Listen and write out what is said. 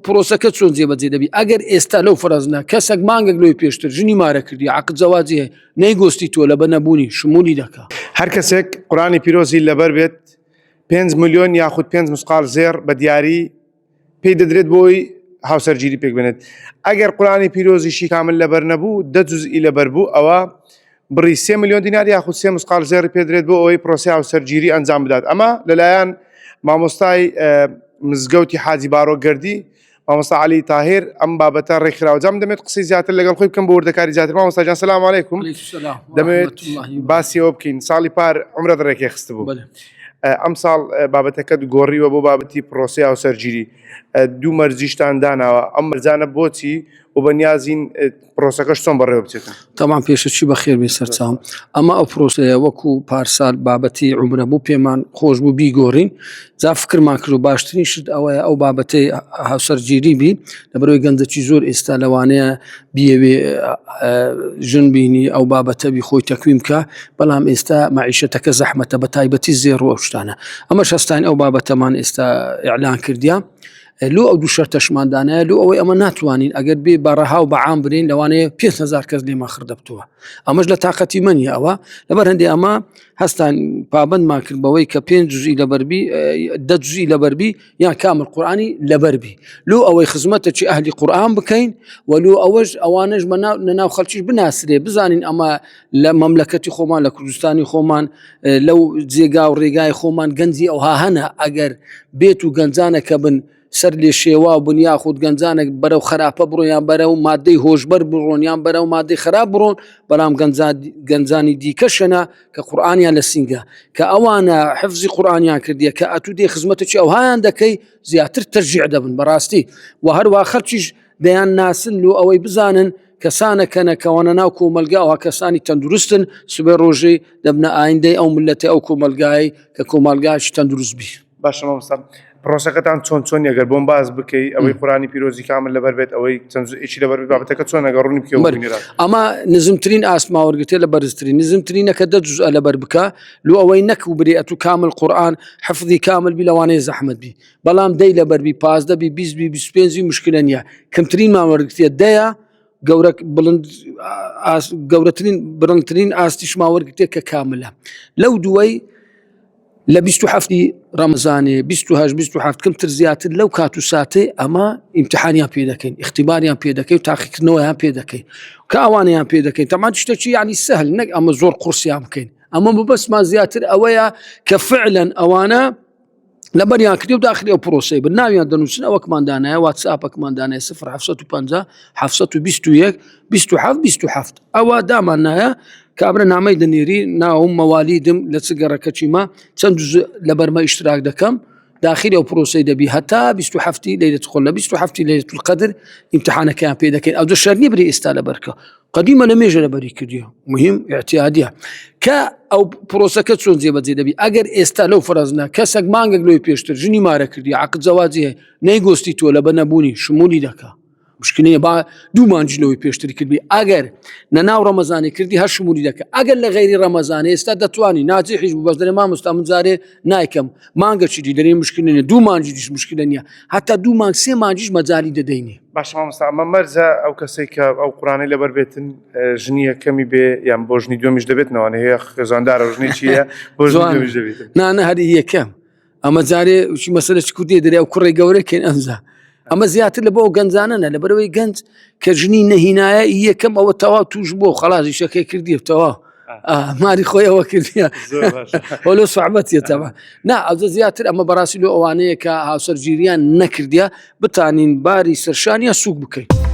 پرۆسەکە چۆن جێبەجێ دەبی ئەگەر ئێستا لەو فەرەزنا کەسێک مانگێک لەوەی پێشتر ژنی مارە کردی عقد زەواجی هەیە نەیگۆستی تۆ لە بە نەبوونی شمولی دەکا. هەر کەسێک قورآنی پیرۆزی لەبەر بێت 5 ملیۆن یاخود 5 مسقال زێر بە دیاری پێی دەدرێت بۆی هاوسەرگیری پێک بێنێت. ئەگەر قورآنی پیرۆزیشی کامل لەبەر نەبوو 10 جوزئی لەبەر بوو ئەوە بڕی 3 ملیۆن دینار یاخود 3 مسقال زێر پێدرێت بۆ ئەوەی پرۆسی هاوسەرگیری ئەنجام بدات. ئەمە لەلایەن مامۆستای مزگەوتی حاجی بارۆگەردی مامۆستا عەلی تاهیر ئەم بابەتە ڕێکخراوە. جام دەمێت قسەی زیاتر لەگەڵ خۆی بکەم بۆ وردەکاری زیاتر. مامۆستا جان سەلام عەلەیکوم. دەمەوێت باسی ئەوە بکەین ساڵی پار عومرەت ڕێکێ خست بوو. ئەم ساڵ بابەتەکەت گۆڕیوە بۆ بابەتی پرۆسی هاوسەرگیری 2 مەرجیشتان داناوە ئەم مەرجانە بۆچی و بەنیازین پرۆسەکەش چۆن بەڕێوە بچێتن؟ تەمان پێشەچی بەخێر بێ سەرچاوم ئەمە ئەو پرۆسەیە وەکو پارسال بابەتی عومرە بوو پێمان خۆش بوو بیگۆڕین جا فکرمان کرد و باشترین شت ئەوەیە ئەو بابەتەی هاوسەرگیری بی لەبەرەوەی گەنجەکی زۆر ئێستا لەوانەیە بیەوێ ژن بینی ئەو بابەتە بی خۆی تەکویم بکە بەڵام ئێستا مەعیشەتەکە زەحمەتە بە تایبەتی زێڕۆ ئەو شتانە ئەمەش هەستان ئەو بابەتەمان ئێستا ئیعلان کردیە لۆ ئەو دوو شەرتەشماندانەیە لۆ ئەوەی ئەمە ناتوانین ئەگەر بێ بەڕەها و بەعام برین لەوانەیە 5,000 کەس لێمان خردەبتووە ئەمەش لە تااقەتی منی ئەوە لەبەر هەندێ ئەمە هەستان پابندمان کرد بەوەی کە 5 جوزئی لەبەربی 10 جوزئی لەبەربی یان کامل قورئانی لەبەربی لۆ ئەوەی خزمەتەکی ئەهلی قورئان بکەین و لۆ ئەوەش ئەوانەش نەناو خەڵکیش بناسرێ بزانین ئەمە لە مەملەکەتی خۆمان لە کوردستانی خۆمان لەو جێگا و ڕێگای خۆمان گەنجی ئەوها هەنە ئەگەر بێت و گەنجانەکە بن سەر لێ شێوا و بنیا خود گەنجانێک بەرەو خراپە بڕۆیان بەرەو مادەی هۆشبەر بڕۆنیان بەرەو مادەی خراپ بڕۆن بەڵام گەنجانی دیکەشەنە کە قورئانیان لە سینگە کە ئەوانە حفزی قورئانیان کردیە کە ئەتو دێ خزمەتێکی ئەوهایان دەکەی زیاتر تەرجیع دەبن بەڕاستی و هەروە خەڵکیش دەیان ناسن و ئەوەی بزانن کەسانەکەنە کەوانە ناو کۆمەلگا ئەوە کەسانی تەندروستن سبێ ڕۆژەی دەبنە ئایندەی ئەو ملەتی ئەو کۆمەلگای کە کۆمەلگایکی تەندروست بی. باشە مامۆستا پرۆسەکەتان چۆن ئەگەر بۆم باز بکەی ئەوەی قورئانی پیرۆزی کامل لەبەر بێت ئەوەی چەندێکی لەبەر بێت بابەتەکە چۆن ئەگەڕۆنی بکەوە ئەمە نزمترین ئاسماوەرگرتێ لە بەرزترین نزمترینە کە 10 جوزە لەبەر بکە لۆ ئەوەی نەکو برێت و کامل قورئان حفظی کامل بی لەوانەیە زەحمەت بی بەڵام دەی لەبەر بی 15 بی 20 بی 25 مشکلە نییە کەمترین ماوەرگرتێ دەیە گەورەترین ئاستیش ماوەرگرتێ کە کاملە لەو دووەی لە 27 ڕەمەزانێ 28 کەمتر زیاتر لەو کات و ساتێ ئەمە ئیمتحانیان پێ دەکەین اختیباریان پێ دەکەین و تاقیکردنەوەیان پێ دەکەین کە ئەوانەیان پێ دەکەین تەمان شتێکی یعنی سەهل نەک ئەمە زۆر قورسیان بکەین ئەمە بەبەسمان زیاتر ئەوەیە کە فعلەن ئەوانە لەبەریان کردی و داخلی ئەو پرۆسەی بن ناویان دەنووسن ئەوەکماندانایە واتساپەکماندانەیە 0750 721 27 ئەوە دامانایە کابرا نامەی دەنێری ناوم مەوالیدم لە چگەڕەکەچیمە چەند لەبەرمە ئیشتراک دەکەم داخلی ئەو پرۆسەی دەبی هەتا 27 لەیلەت خۆل لە 27 لەیلەت القەدر ئیمتحانەکەیان پێ دەکەین ئەو شەرنی بری ئێستا لەبەرکە قەدیمە لە مێژە لەبەری کردیە مهم اعتیادیە کە ئەو پرۆسەکە چۆن جێبەجێ دەبی ئەگەر ئێستا لەو فەرەزنا کەسێک مانگێک لەوەی پێشتر ژنی مارە کردی عقد زەواجی هەیە نەیگۆستی تۆ لە بە نەبوونی شمولی دەکا مشکلەیە با دوو مانجلەوەی پێشتری کردی ئەگەر نەناو ڕەمەزانی کردی هەر شمولی دەکە ئەگەر لە غەیری ڕەمەزانێ ئێستا دەتوانی ناجیحیش بوو بەس دەرێ مامۆستا من جارێ نایکەم مانگەچی دی دەرێ مشکلە نیە دوو مانجی دیش مشکلە نییە هەتا دوو مانگ سێ مانجیش مەجالی دەدەینێ. باش مامۆستا ئەمە مەرجە ئەو کەسێک کە ئەو قورئانەی لەبەر بێتن ژنی یەکەمی بێ یان بۆ ژنی دووەمیش دەبێتنەوە هەیە خێزاندارە ژنی چییە بۆ ژنی دووەمیش دەبێت نانە هەری یەکەم ئەمە جارێ مەسەلەی کوردی دەرێ ئەو کوڕی گەورەکەین ئەمزە ئەمە زیاتر لە بۆ گەنجانەنە لەبەرەوەی گەنج کە ژنی نەهینایە یەکەم ئەوە تەواو توش بۆ خەڵاتی شەکەی کردیە تەواو ماری خۆی ئەوە کردیە لۆ سوحبەتیە تەوا نا ئەوە زیاتر ئەمە بەڕاستی لۆ ئەوانەیە کە هاوسەرگیریان نەکردیە بتانین باری سەرشانیە سووک بکەین.